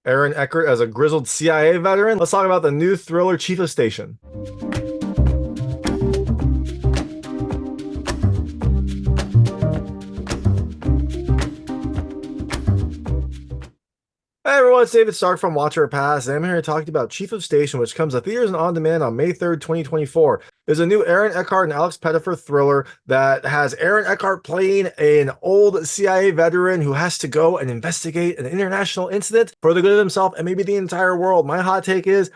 Aaron Eckhart as a grizzled CIA veteran. Let's talk about the new thriller Chief of Station. Hey everyone, it's David Stark from Watcher Pass, and I'm here to talk about Chief of Station, which comes to theaters and on demand on May 3rd, 2024. There's a new Aaron Eckhart and Alex Pettyfer thriller that has Aaron Eckhart playing an old CIA veteran who has to go and investigate an international incident for the good of himself and maybe the entire world. My hot take is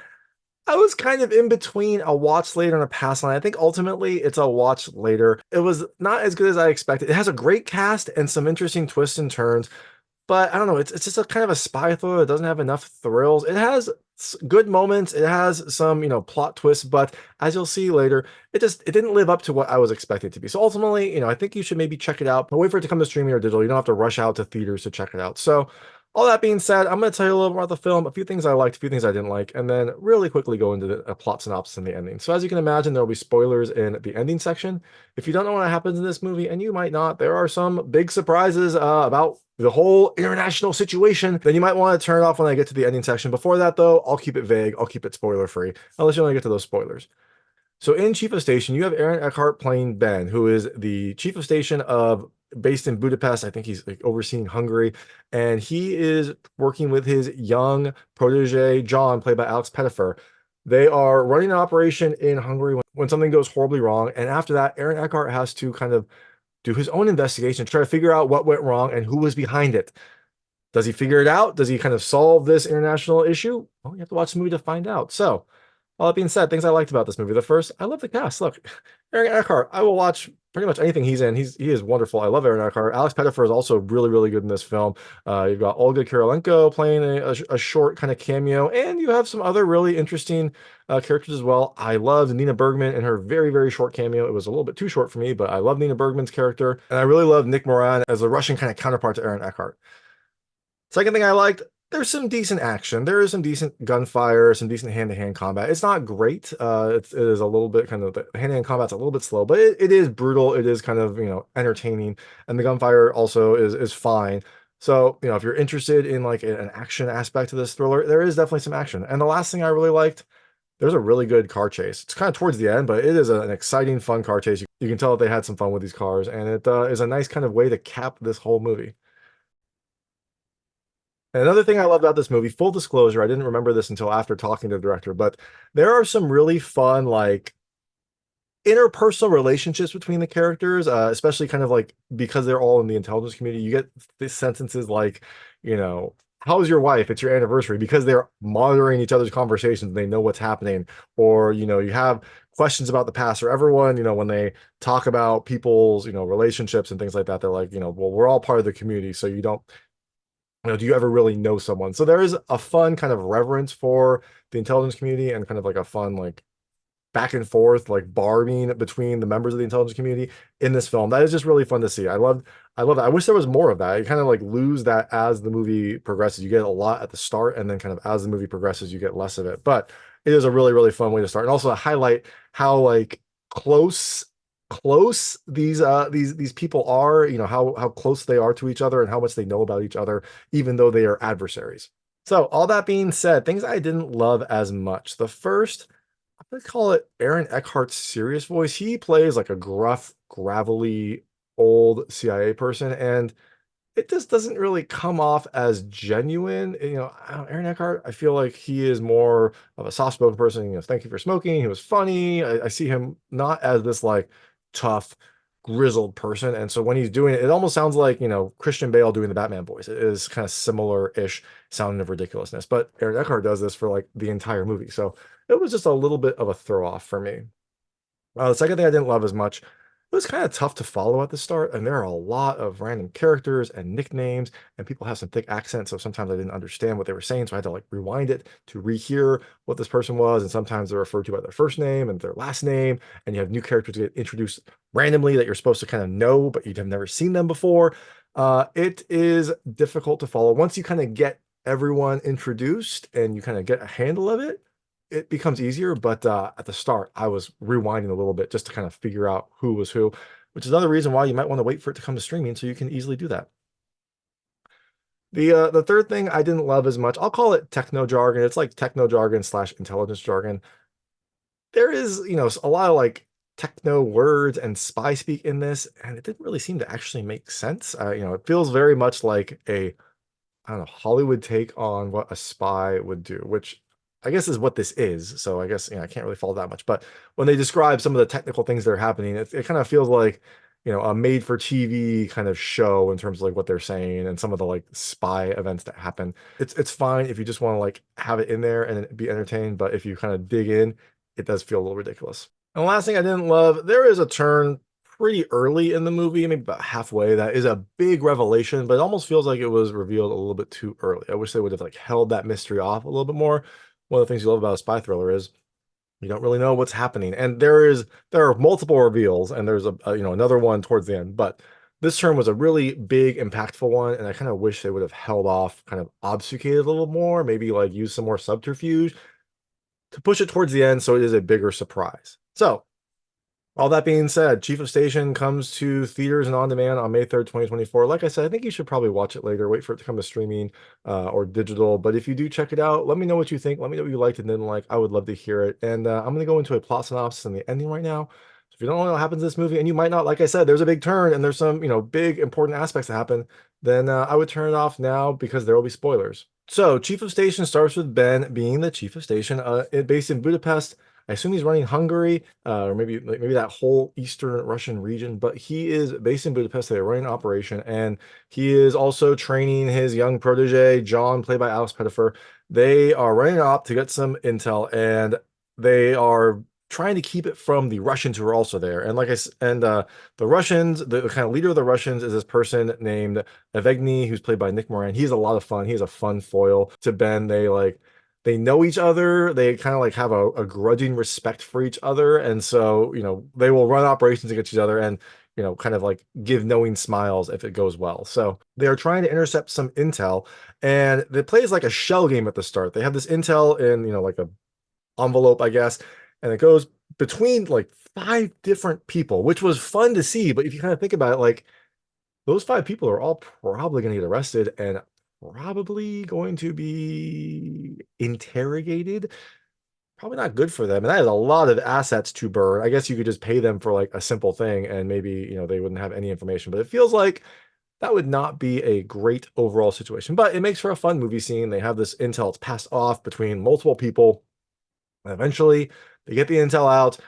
I was kind of in between a watch later and a pass line. I think ultimately it's a watch later. It was not as good as I expected. It has a great cast and some interesting twists and turns. But I don't know, it's just a kind of a spy thriller. It doesn't have enough thrills. It has good moments. It has some, plot twists, but as you'll see later, it didn't live up to what I was expecting it to be. So ultimately, I think you should maybe check it out, but wait for it to come to streaming or digital. You don't have to rush out to theaters to check it out. So all that being said, I'm going to tell you a little more about the film, a few things I liked, a few things I didn't like, and then really quickly go into the plot synopsis and the ending. So as you can imagine, there will be spoilers in the ending section. If you don't know what happens in this movie, and you might not, there are some big surprises about the whole international situation, then you might want to turn it off when I get to the ending section. Before that, though, I'll keep it vague. I'll keep it spoiler free, unless you want to get to those spoilers. So in Chief of Station, you have Aaron Eckhart playing Ben, who is the Chief of Station of based in Budapest. I think he's like overseeing Hungary, and he is working with his young protege, John, played by Alex Pettyfer. They are running an operation in Hungary when something goes horribly wrong, and after that, Aaron Eckhart has to kind of do his own investigation, try to figure out what went wrong and who was behind it. Does he figure it out? Does he kind of solve this international issue? Well, you have to watch the movie to find out. So, all that being said, things I liked about this movie. The first, I love the cast. Look, Aaron Eckhart, I will watch pretty much anything he's in. He is wonderful. I love Aaron Eckhart. Alex Pettyfer is also really, really good in this film. You've got Olga Kurylenko playing a short kind of cameo, and you have some other really interesting characters as well. I loved Nina Bergman in her very, very short cameo. It was a little bit too short for me, but I love Nina Bergman's character, and I really love Nick Moran as the Russian kind of counterpart to Aaron Eckhart. Second thing I liked, there's some decent action. There is some decent gunfire, some decent hand-to-hand combat. It's not great. It is a little bit kind of, the hand-to-hand combat's a little bit slow, but it is brutal. It is kind of, entertaining. And the gunfire also is fine. So, if you're interested in like an action aspect to this thriller, there is definitely some action. And the last thing I really liked, there's a really good car chase. It's kind of towards the end, but it is an exciting, fun car chase. You can tell that they had some fun with these cars, and it is a nice kind of way to cap this whole movie. And another thing I love about this movie, full disclosure, I didn't remember this until after talking to the director, but there are some really fun, like, interpersonal relationships between the characters, especially kind of like because they're all in the intelligence community. You get these sentences like, how's your wife? It's your anniversary, because they're monitoring each other's conversations. They know what's happening. Or, you have questions about the past, or everyone, when they talk about people's, relationships and things like that, they're like, well, we're all part of the community. So you don't, do you ever really know someone? So there is a fun kind of reverence for the intelligence community and kind of like a fun, like, back and forth, like barbing between the members of the intelligence community in this film. That is just really fun to see. I love that. I wish there was more of that. You kind of like lose that as the movie progresses. You get a lot at the start, and then kind of as the movie progresses, you get less of it. But it is a really, really fun way to start. And also to highlight how like close these people are, how close they are to each other and how much they know about each other, even though they are adversaries. So all that being said, things I didn't love as much. The first, I'm gonna call it Aaron Eckhart's serious voice. He plays like a gruff, gravelly, old CIA person, and it just doesn't really come off as genuine. Aaron Eckhart, I feel like he is more of a soft-spoken person. Thank you for smoking. He was funny. I see him not as this like tough, grizzled person. And so when he's doing it, it almost sounds like, Christian Bale doing the Batman voice. It is kind of similar-ish sounding of ridiculousness. But Aaron Eckhart does this for like the entire movie. So it was just a little bit of a throw off for me. The second thing I didn't love as much, it was kind of tough to follow at the start, and there are a lot of random characters and nicknames, and people have some thick accents, so sometimes I didn't understand what they were saying, so I had to like rewind it to rehear what this person was, and sometimes they're referred to by their first name and their last name, and you have new characters get introduced randomly that you're supposed to kind of know, but you'd have never seen them before. It is difficult to follow. Once you kind of get everyone introduced and you kind of get a handle of it, it becomes easier, but at the start, I was rewinding a little bit just to kind of figure out who was who, which is another reason why you might want to wait for it to come to streaming so you can easily do that. The third thing I didn't love as much, I'll call it techno jargon. It's like techno jargon slash intelligence jargon. There is, a lot of like techno words and spy speak in this, and it didn't really seem to actually make sense. It feels very much like a, I don't know, Hollywood take on what a spy would do, which I guess is what this is. So I guess, I can't really follow that much. But when they describe some of the technical things that are happening, it kind of feels like, a made for TV kind of show in terms of like what they're saying and some of the like spy events that happen. It's fine if you just want to like have it in there and be entertained, but if you kind of dig in, it does feel a little ridiculous. And the last thing I didn't love, there is a turn pretty early in the movie, maybe about halfway, that is a big revelation, but it almost feels like it was revealed a little bit too early. I wish they would have like held that mystery off a little bit more. One of the things you love about a spy thriller is you don't really know what's happening, and there are multiple reveals, and there's another one towards the end, but this turn was a really big, impactful one, and I kind of wish they would have held off, kind of obfuscated a little more, maybe like use some more subterfuge to push it towards the end so it is a bigger surprise. So all that being said, Chief of Station comes to theaters and on demand on May 3rd, 2024. Like I said, I think you should probably watch it later, wait for it to come to streaming or digital. But if you do check it out, let me know what you think. Let me know what you liked and didn't like. I would love to hear it. And I'm going to go into a plot synopsis and the ending right now. So if you don't know what happens in this movie, and you might not, like I said, there's a big turn and there's some, big important aspects that happen, then I would turn it off now because there will be spoilers. So Chief of Station starts with Ben being the Chief of Station, based in Budapest. I assume he's running Hungary, or maybe that whole Eastern Russian region, but he is based in Budapest. They're running an operation, and he is also training his young protege, John, played by Alex Pettyfer. They are running an op to get some intel, and they are trying to keep it from the Russians who are also there. And the Russians, the kind of leader of the Russians is this person named Evgeny, who's played by Nick Moran. He's a lot of fun. He's a fun foil to Ben. They know each other. They kind of like have a grudging respect for each other. And so, they will run operations against each other and, kind of like give knowing smiles if it goes well. So they are trying to intercept some intel, and it plays like a shell game at the start. They have this intel in, like a envelope, I guess, and it goes between like five different people, which was fun to see. But if you kind of think about it, like those five people are all probably going to get arrested and probably going to be interrogated. Probably not good for them. And that is a lot of assets to burn. I guess you could just pay them for like a simple thing and maybe, they wouldn't have any information. But it feels like that would not be a great overall situation. But it makes for a fun movie scene. They have this intel, it's passed off between multiple people. And eventually, they get the intel out.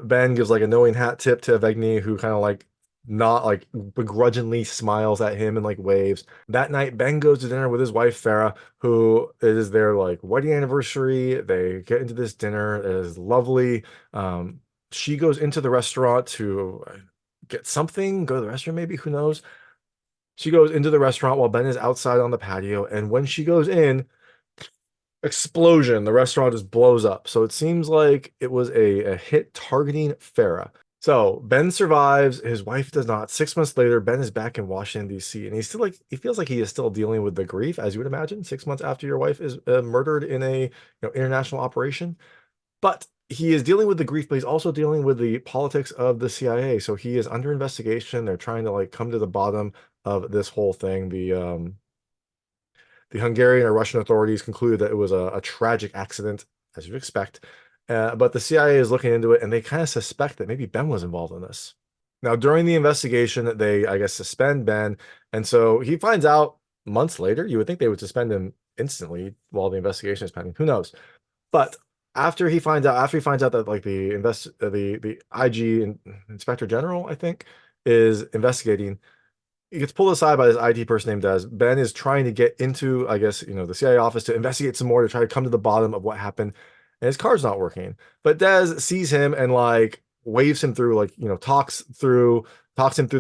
Ben gives like a knowing hat tip to Evgeny, who kind of like not like begrudgingly smiles at him and like waves. That night, Ben goes to dinner with his wife Farah, who it is their like wedding anniversary. They get into this dinner. It is lovely. She goes into the restaurant to get something, go to the restroom, maybe, who knows? She goes into the restaurant while Ben is outside on the patio, and when she goes in, explosion, the restaurant just blows up. So it seems like it was a hit targeting Farah. So Ben survives, his wife does not. 6 months later, Ben is back in Washington, D.C., and he's still like, he feels like he is still dealing with the grief, as you would imagine, 6 months after your wife is murdered in a international operation. But he is dealing with the grief, but he's also dealing with the politics of the CIA. So he is under investigation. They're trying to like come to the bottom of this whole thing. The Hungarian or Russian authorities concluded that it was a tragic accident, as you'd expect. But the CIA is looking into it, and they kind of suspect that maybe Ben was involved in this. Now, during the investigation, they, I guess, suspend Ben. And so he finds out months later. You would think they would suspend him instantly while the investigation is pending. Who knows? But after he finds out that like the IG Inspector General, I think, is investigating, he gets pulled aside by this IT person named Des. Ben is trying to get into, I guess, the CIA office to investigate some more to try to come to the bottom of what happened. And his card's not working. But Des sees him and like waves him through, like, talks him through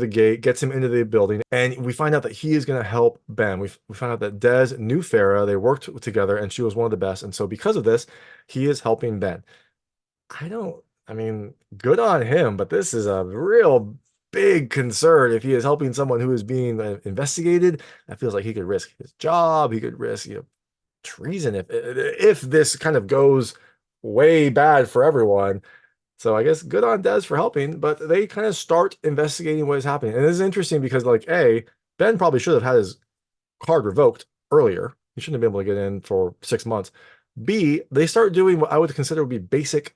the gate, gets him into the building. And we find out that he is going to help Ben. We find out that Des knew Farah. They worked together and she was one of the best. And so because of this, he is helping Ben. I mean, good on him, but this is a real big concern. If he is helping someone who is being investigated, that feels like he could risk his job. He could risk, treason if this kind of goes way bad for everyone. So I guess good on Des for helping, but they kind of start investigating what is happening. And this is interesting because like, Ben probably should have had his card revoked earlier. He shouldn't have been able to get in for 6 months. B, they start doing what I would consider would be basic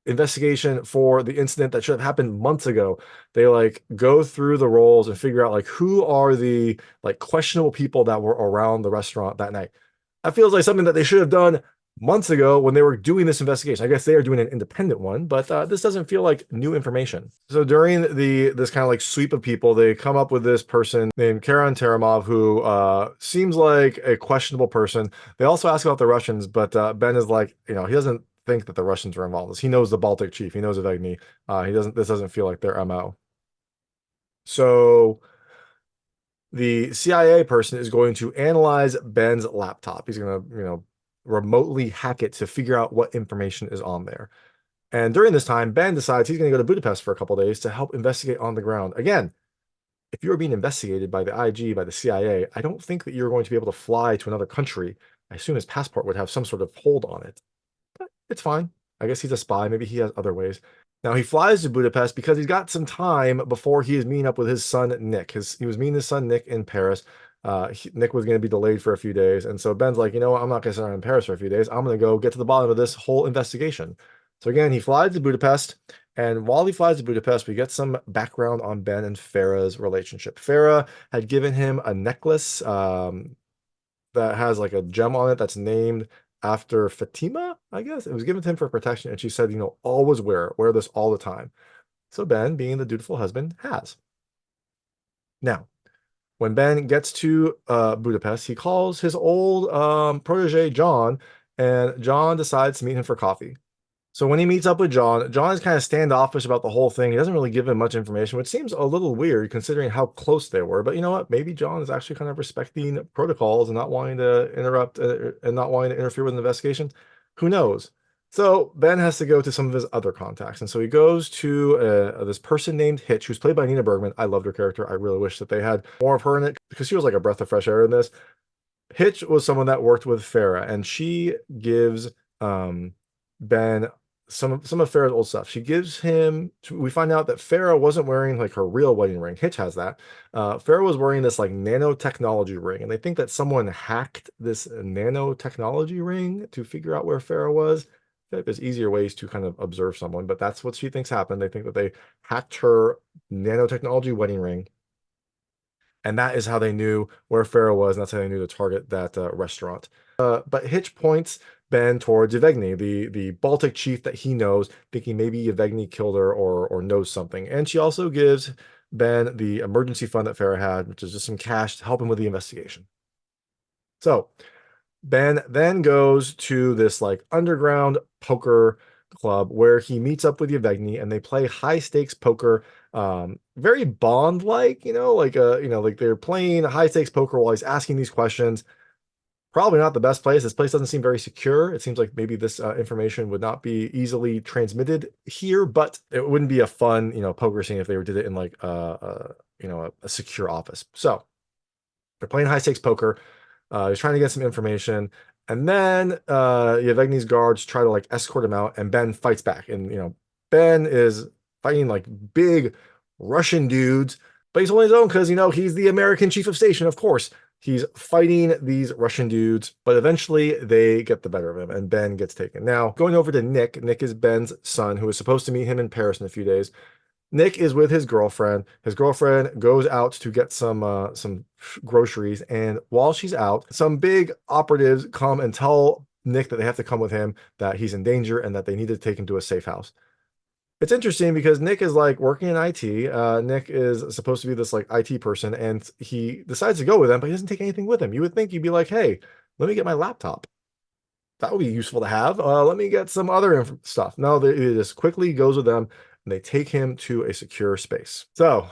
investigation for the incident that should have happened months ago. They like go through the roles and figure out like who are the like questionable people that were around the restaurant that night. That feels like something that they should have done months ago when they were doing this investigation. I guess they are doing an independent one, but this doesn't feel like new information. So during this kind of like sweep of people, they come up with this person named Karan Taramov, who seems like a questionable person. They also ask about the Russians, but Ben is like, he doesn't think that the Russians were involved. He knows the Baltic chief. He knows Evgeny. He doesn't. This doesn't feel like their MO. So the CIA person is going to analyze Ben's laptop. He's going to, remotely hack it to figure out what information is on there. And during this time, Ben decides he's going to go to Budapest for a couple days to help investigate on the ground. Again, if you're being investigated by the IG, by the CIA, I don't think that you're going to be able to fly to another country. I assume his passport would have some sort of hold on it. But it's fine. I guess he's a spy. Maybe he has other ways. Now he flies to Budapest because he's got some time before he is meeting up with his son Nick. He was meeting his son Nick in Paris. Nick was going to be delayed for a few days, and so Ben's like, what? I'm not going to sit around in Paris for a few days. I'm going to go get to the bottom of this whole investigation. So again, he flies to Budapest, and while he flies to Budapest, we get some background on Ben and Farah's relationship. Farah had given him a necklace that has like a gem on it that's named after Fatima, I guess. It was given to him for protection, and she said, always wear this all the time. So Ben, being the dutiful husband, has. Now, when Ben gets to Budapest, he calls his old protege, John, and John decides to meet him for coffee. So when he meets up with John, John is kind of standoffish about the whole thing. He doesn't really give him much information, which seems a little weird considering how close they were. But you know what? Maybe John is actually kind of respecting protocols and not wanting to interrupt and not wanting to interfere with an investigation. Who knows? So Ben has to go to some of his other contacts. And so he goes to this person named Hitch, who's played by Nina Bergman. I loved her character. I really wish that they had more of her in it because she was like a breath of fresh air in this. Hitch was someone that worked with Farah, and she gives Ben some of Farah's old stuff. She gives him, we find out that Farah wasn't wearing like her real wedding ring. Hitch has that. Farah was wearing this like nanotechnology ring, and they think that someone hacked this nanotechnology ring to figure out where Farah was. I feel like there's easier ways to kind of observe someone, but that's what she thinks happened. They think that they hacked her nanotechnology wedding ring, and that is how they knew where Farah was, and that's how they knew to target that restaurant. But Hitch points Ben towards Evgeny, the Baltic chief that he knows, thinking maybe Evgeny killed her or knows something. And she also gives Ben the emergency fund that Farah had, which is just some cash to help him with the investigation. So Ben then goes to this like underground poker club where he meets up with Evgeny and they play high stakes poker, very Bond-like, like they're playing high stakes poker while he's asking these questions. Probably not the best place. This place doesn't seem very secure. It seems like maybe this information would not be easily transmitted here, but it wouldn't be a fun, poker scene if they did it in like a secure office. So they're playing high stakes poker. He's trying to get some information, and then Yevgeny's guards try to like escort him out, and Ben fights back. And Ben is fighting like big Russian dudes, but he's holding his own because he's the American chief of station, of course. He's fighting these Russian dudes, but eventually they get the better of him, and Ben gets taken. Now, going over to Nick. Nick is Ben's son, who is supposed to meet him in Paris in a few days. Nick is with his girlfriend. His girlfriend goes out to get some groceries, and while she's out, some big operatives come and tell Nick that they have to come with him, that he's in danger, and that they need to take him to a safe house. It's interesting because Nick is like working in IT. Nick is supposed to be this like IT person, and he decides to go with them, but he doesn't take anything with him. You would think you'd be like, hey, let me get my laptop. That would be useful to have. Let me get some other stuff. No, he just quickly goes with them, and they take him to a secure space. So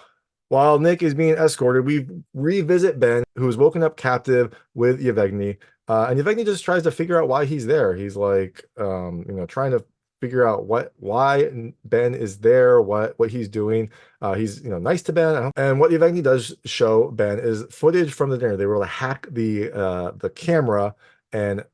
while Nick is being escorted, we revisit Ben, who is woken up captive with Yevgeny. And Yevgeny just tries to figure out why he's there. He's like, trying to figure out why Ben is there, what he's doing. He's nice to Ben, and what Yevgeny does show Ben is footage from the dinner. They were able to hack the camera and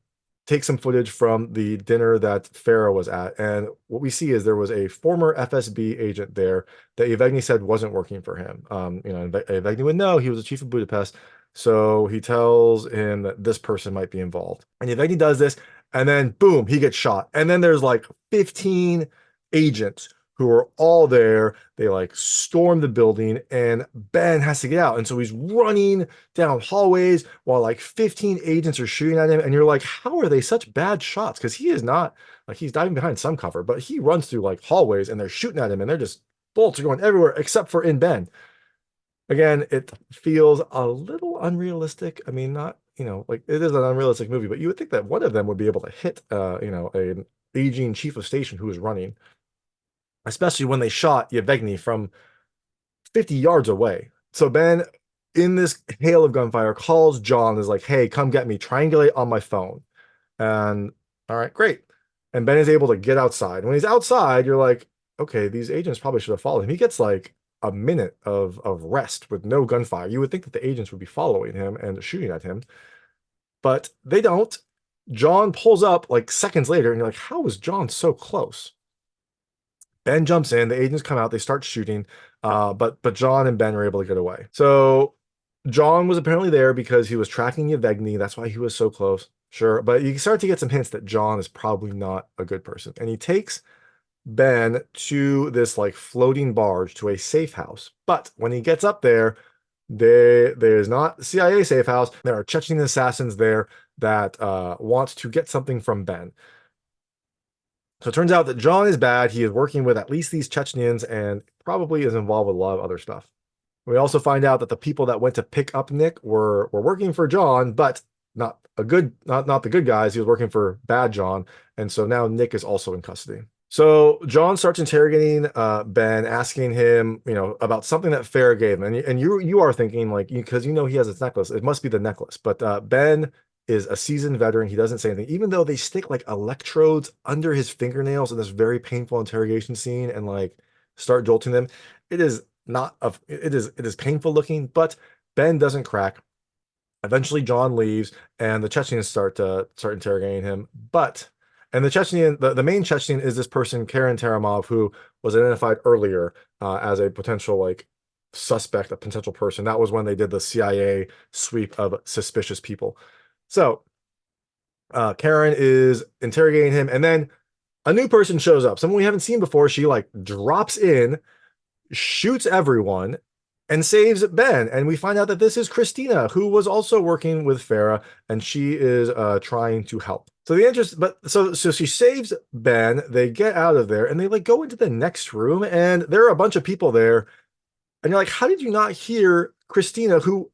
take some footage from the dinner that Farah was at. And what we see is there was a former FSB agent there that Yevgeny said wasn't working for him. Yevgeny would know, he was the chief of Budapest. So he tells him that this person might be involved. And Yevgeny does this, and then boom, he gets shot. And then there's like 15 agents who are all there. They like storm the building, and Ben has to get out. And so he's running down hallways while like 15 agents are shooting at him. And you're like, how are they such bad shots? Because he is not like, he's diving behind some cover, but he runs through like hallways and they're shooting at him and they're just bullets are going everywhere except for in Ben. Again, it feels a little unrealistic. I mean, not, like it is an unrealistic movie, but you would think that one of them would be able to hit, an aging chief of station who is running, especially when they shot Yevgeny from 50 yards away. So Ben, in this hail of gunfire, calls John, is like, hey, come get me, triangulate on my phone. And all right, great. And Ben is able to get outside. When he's outside, you're like, okay, these agents probably should have followed him. He gets like a minute of rest with no gunfire. You would think that the agents would be following him and shooting at him, but they don't. John pulls up like seconds later, and you're like, how is John so close? Ben jumps in, the agents come out, they start shooting, but John and Ben are able to get away. So John was apparently there because he was tracking Yevgeny. That's why he was so close. Sure, but you start to get some hints that John is probably not a good person. And he takes Ben to this like floating barge to a safe house. But when he gets up there, there's not CIA safe house. There are Chechen assassins there that want to get something from Ben. So it turns out that John is bad. He is working with at least these Chechens and probably is involved with a lot of other stuff. We also find out that the people that went to pick up Nick were working for John, but not the good guys. He was working for bad John, and so now Nick is also in custody. So John starts interrogating Ben, asking him, about something that Farah gave him, and you are thinking like, because he has this necklace, it must be the necklace. But Ben is a seasoned veteran. He doesn't say anything, even though they stick like electrodes under his fingernails in this very painful interrogation scene and like start jolting them. It is not of it is painful looking, but Ben doesn't crack. Eventually John leaves and the Chechens start interrogating him. And the main Chechen is this person, Karen Taramov, who was identified earlier as a potential like suspect, a potential person. That was when they did the CIA sweep of suspicious people. So Karen is interrogating him, and then a new person shows up, someone we haven't seen before. She like drops in, shoots everyone, and saves Ben. And we find out that this is Christina, who was also working with Farah, and she is trying to help. So so she saves Ben. They get out of there, and they like go into the next room, and there are a bunch of people there. And you're like, how did you not hear Christina, who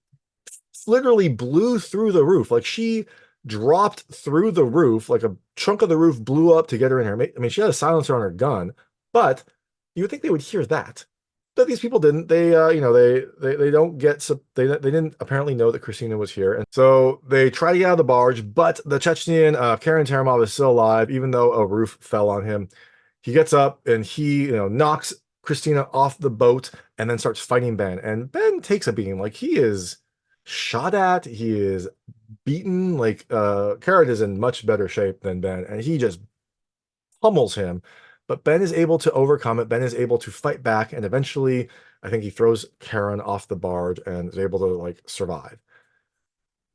literally blew through the roof? Like she dropped through the roof, like a chunk of the roof blew up to get her in here. I mean, she had a silencer on her gun, but you would think they would hear that. But these people didn't. They, they don't get. They didn't apparently know that Christina was here, and so they try to get out of the barge. But the Chechen, Karen Taramov, is still alive, even though a roof fell on him. He gets up and he, knocks Christina off the boat and then starts fighting Ben. And Ben takes a beating. Like he is shot at, he is beaten. Like Karen is in much better shape than Ben, and he just pummels him. But Ben is able to overcome it. Ben is able to fight back, and eventually, I think he throws Karen off the barge and is able to like survive.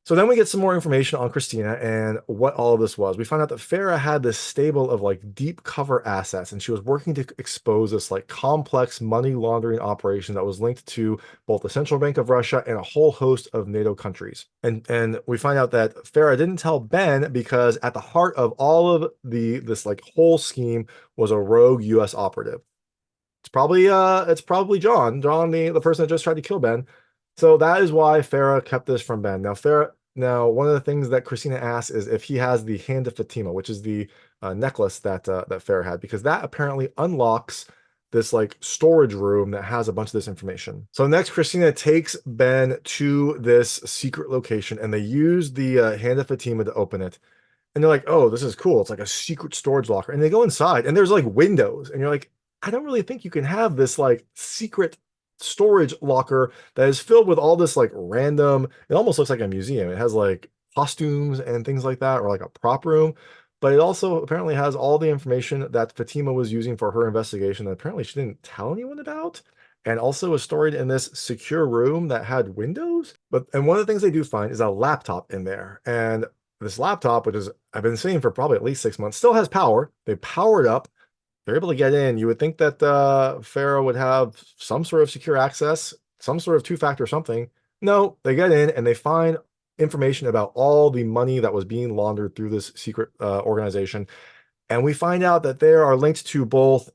So then we get some more information on Christina and what all of this was. We find out that Farah had this stable of like deep cover assets, and she was working to expose this like complex money laundering operation that was linked to both the Central Bank of Russia and a whole host of NATO countries. And we find out that Farah didn't tell Ben because at the heart of all of this like whole scheme was a rogue US operative. It's probably John, the person that just tried to kill Ben. So that is why Farah kept this from Ben. Now one of the things that Christina asks is if he has the Hand of Fatima, which is the necklace that Farah had, because that apparently unlocks this like storage room that has a bunch of this information. So next, Christina takes Ben to this secret location, and they use the Hand of Fatima to open it. And they're like, oh, this is cool. It's like a secret storage locker. And they go inside, and there's like windows, and you're like, I don't really think you can have this like secret storage locker that is filled with all this like random, it almost looks like a museum. It has like costumes and things like that, or like a prop room, but it also apparently has all the information that Fatima was using for her investigation that apparently she didn't tell anyone about, and also was stored in this secure room that had windows. And one of the things they do find is a laptop in there. And this laptop, which is I've been seeing for probably at least 6 months, still has power. They power it up. They're able to get in. You would think that Pharaoh would have some sort of secure access, some sort of two-factor something. No, they get in and they find information about all the money that was being laundered through this secret organization. And we find out that there are links to both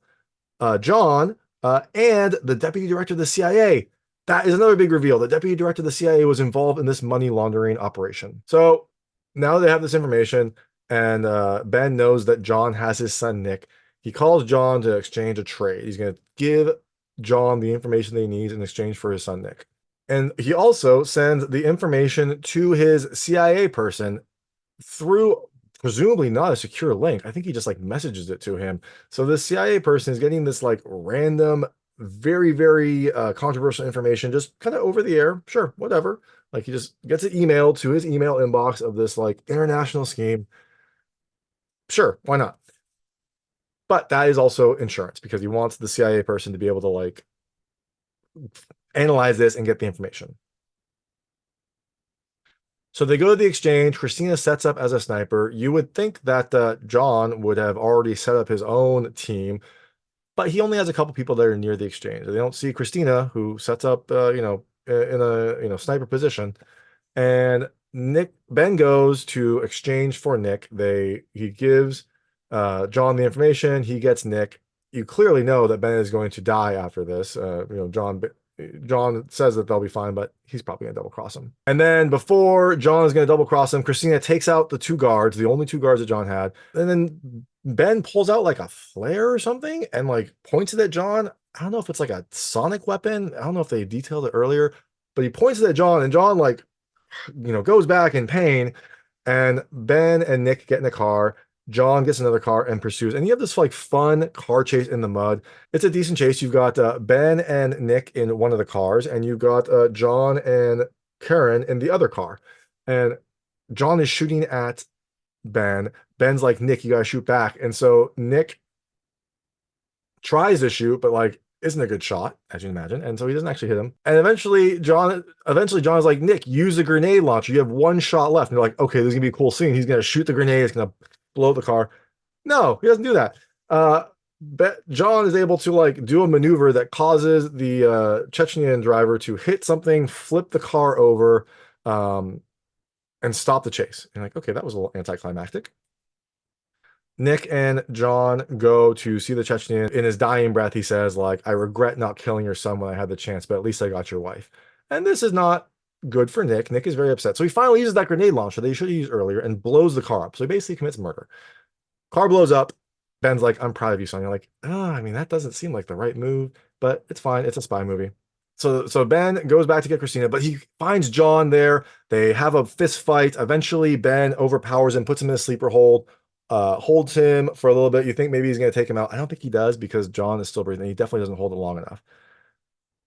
John and the deputy director of the CIA. That is another big reveal. The deputy director of the CIA was involved in this money laundering operation. So now they have this information, and Ben knows that John has his son Nick. He calls John to exchange a trade. He's going to give John the information that he needs in exchange for his son Nick. And he also sends the information to his CIA person through presumably not a secure link. I think he just like messages it to him. So this CIA person is getting this like random, very, very controversial information just kind of over the air. Sure, whatever. Like he just gets an email to his email inbox of this like international scheme. Sure, why not? But that is also insurance because he wants the CIA person to be able to like analyze this and get the information. So they go to the exchange. Christina sets up as a sniper. You would think that John would have already set up his own team, but he only has a couple people that are near the exchange. They don't see Christina, who sets up, in a sniper position. And Ben goes to exchange for Nick. He gives John the information. He gets Nick. You clearly know that Ben is going to die after this. John says that they'll be fine, but he's probably going to double cross him. And then before John is going to double cross him, Christina takes out the two guards, the only two guards that John had. And then Ben pulls out like a flare or something and like points it at John. I don't know if it's like a sonic weapon. I don't know if they detailed it earlier, but he points it at John and John like, goes back in pain. And Ben and Nick get in the car. John gets another car and pursues. And you have this like fun car chase in the mud. It's a decent chase. You've got Ben and Nick in one of the cars, and you've got John and Karen in the other car. And John is shooting at Ben. Ben's like, Nick, you gotta shoot back. And so Nick tries to shoot, but like isn't a good shot, as you can imagine. And so he doesn't actually hit him. And eventually John is like, Nick, use the grenade launcher. You have one shot left. And they're like, okay, this is gonna be a cool scene. He's gonna shoot the grenade, it's gonna blow the car. No, he doesn't do that. John is able to like do a maneuver that causes the Chechnyan driver to hit something, flip the car over, and stop the chase. And like, okay, that was a little anticlimactic. Nick and John go to see the Chechnyan. In his dying breath, he says, like, I regret not killing your son when I had the chance, but at least I got your wife. And this is not good for Nick. Nick is very upset. So he finally uses that grenade launcher that he should have used earlier and blows the car up. So he basically commits murder. Car blows up. Ben's like, I'm proud of you, son. You're like, I mean, that doesn't seem like the right move, but it's fine. It's a spy movie. So Ben goes back to get Christina, but he finds John there. They have a fist fight. Eventually, Ben overpowers him, puts him in a sleeper hold, holds him for a little bit. You think maybe he's going to take him out. I don't think he does because John is still breathing. He definitely doesn't hold it long enough.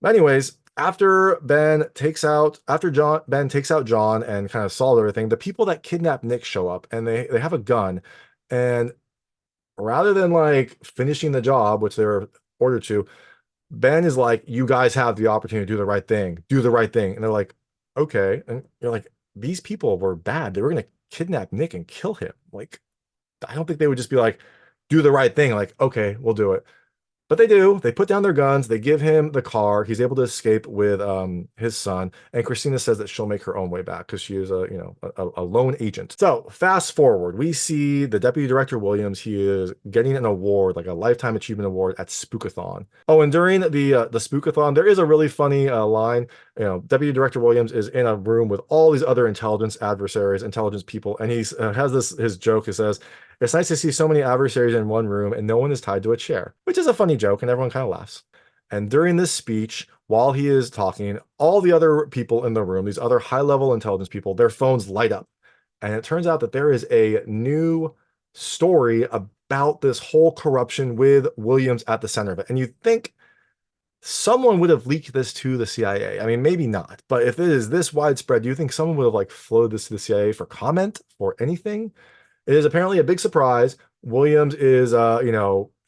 But anyways, after Ben takes out John and kind of solves everything, the people that kidnap Nick show up and they have a gun. And rather than like finishing the job, which they were ordered to, Ben is like, you guys have the opportunity to do the right thing. Do the right thing. And they're like, okay. And you're like, these people were bad. They were going to kidnap Nick and kill him. Like, I don't think they would just be like, do the right thing. Like, okay, we'll do it. But they do. They put down their guns. They give him the car. He's able to escape with his son. And Christina says that she'll make her own way back because she is a lone agent. So fast forward, we see the Deputy Director Williams. He is getting an award, like a Lifetime Achievement Award at Spookathon. Oh, and during the Spookathon, there is a really funny line. Deputy Director Williams is in a room with all these other intelligence adversaries, intelligence people, and he has his joke. He says, it's nice to see so many adversaries in one room and no one is tied to a chair, which is a funny joke and everyone kind of laughs. And during this speech, while he is talking, all the other people in the room, these other high-level intelligence people, their phones light up. And it turns out that there is a new story about this whole corruption with Williams at the center of it. And you think someone would have leaked this to the CIA. I mean, maybe not, but if it is this widespread, do you think someone would have like floated this to the CIA for comment or anything? It is apparently a big surprise. Williams is,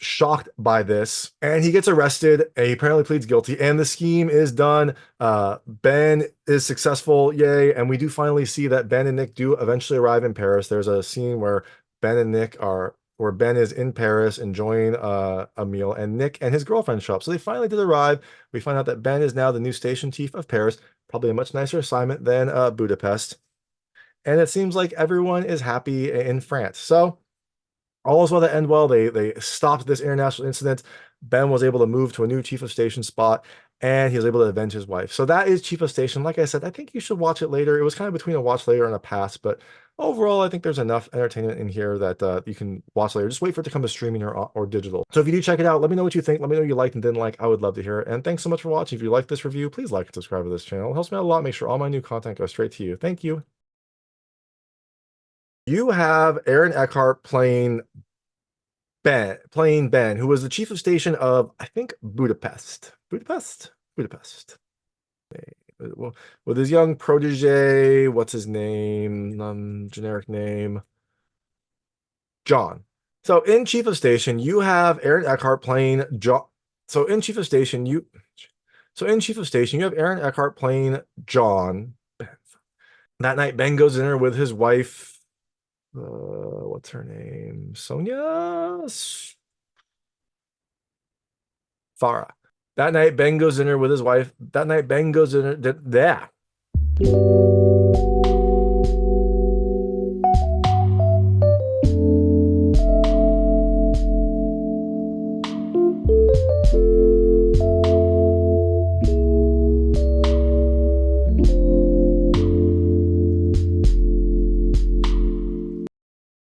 shocked by this, and he gets arrested, and he apparently pleads guilty, and the scheme is done. Ben is successful, yay, and we do finally see that Ben and Nick do eventually arrive in Paris. There's a scene where Ben is in Paris enjoying a meal, and Nick and his girlfriend show up. So they finally did arrive. We find out that Ben is now the new station chief of Paris, probably a much nicer assignment than Budapest. And it seems like everyone is happy in France. So all is well that end well. They stopped this international incident. Ben was able to move to a new chief of station spot, and he was able to avenge his wife. So that is Chief of Station. Like I said, I think you should watch it later. It was kind of between a watch later and a pass, but overall, I think there's enough entertainment in here that you can watch later. Just wait for it to come to streaming or digital. So if you do check it out, let me know what you think. Let me know what you liked and didn't like. I would love to hear it. And thanks so much for watching. If you like this review, please like and subscribe to this channel. It helps me out a lot. Make sure all my new content goes straight to you. Thank you. You have Aaron Eckhart playing Ben, who was the chief of station of, I think, Budapest. Budapest. With his young protege, what's his name? Generic name. John. So in Chief of Station, you have Aaron Eckhart playing John. So in Chief of Station, you have Aaron Eckhart playing John. That night, Ben goes to dinner with his wife. What's her name? Sonia? Farah. That night, Ben goes to dinner with his wife. That night, Ben goes to dinner. Yeah.